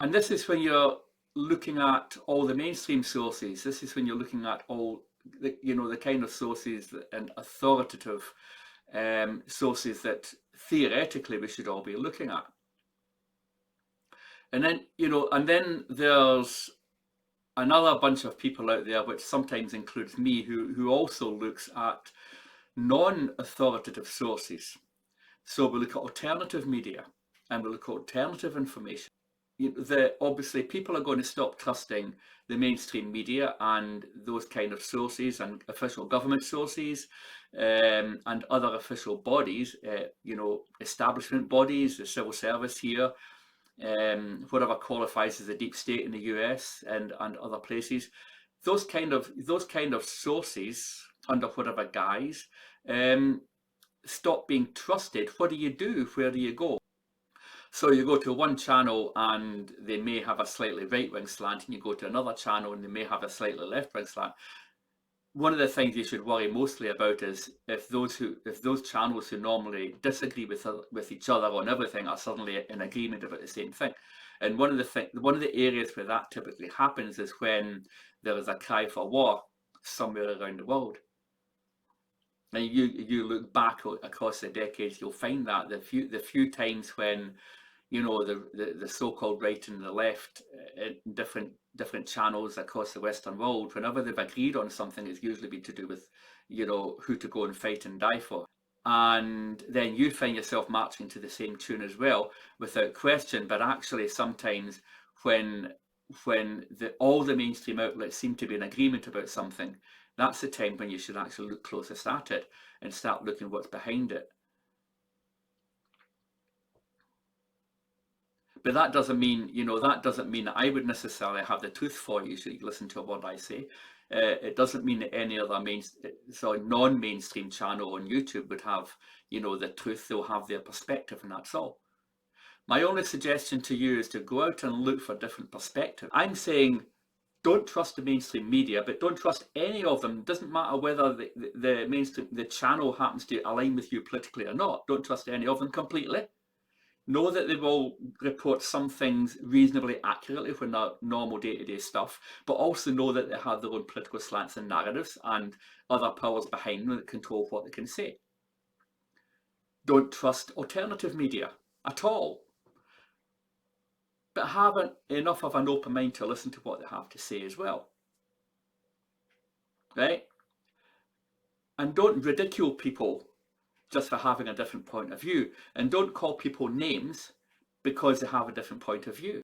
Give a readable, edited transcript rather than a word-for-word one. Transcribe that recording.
And this is when you're looking at all the mainstream sources. This is when you're looking at all the kind of sources and authoritative sources that theoretically we should all be looking at. And then, and then there's another bunch of people out there, which sometimes includes me, who also looks at non-authoritative sources. So we look at alternative media and we look at alternative information. Obviously people are going to stop trusting the mainstream media and those kind of sources and official government sources, and other official bodies, establishment bodies, the civil service here, whatever qualifies as a deep state in the US and other places. Those kind of sources, under whatever guise, stop being trusted. What do you do? Where do you go? So you go to one channel and they may have a slightly right-wing slant, and you go to another channel and they may have a slightly left-wing slant. One of the things you should worry mostly about is if those channels who normally disagree with each other on everything are suddenly in agreement about the same thing. And one of the areas where that typically happens is when there is a cry for war somewhere around the world. And you look back across the decades, you'll find that the few times when the so-called right and the left in different channels across the Western world, whenever they've agreed on something, it's usually been to do with who to go and fight and die for. And then you find yourself marching to the same tune as well, without question. But actually sometimes when all the mainstream outlets seem to be in agreement about something, that's the time when you should actually look closest at it and start looking what's behind it. But that doesn't mean, that I would necessarily have the truth for you, so you listen to what I say. It doesn't mean that any other non-mainstream channel on YouTube would have, the truth. They'll have their perspective, and that's all. My only suggestion to you is to go out and look for different perspectives. I'm saying don't trust the mainstream media, but don't trust any of them. It doesn't matter whether the channel happens to align with you politically or not. Don't trust any of them completely. Know that they will report some things reasonably accurately when they're normal day-to-day stuff, but also know that they have their own political slants and narratives and other powers behind them that control what they can say. Don't trust alternative media at all, but have enough of an open mind to listen to what they have to say as well, right? And don't ridicule people just for having a different point of view, and don't call people names because they have a different point of view.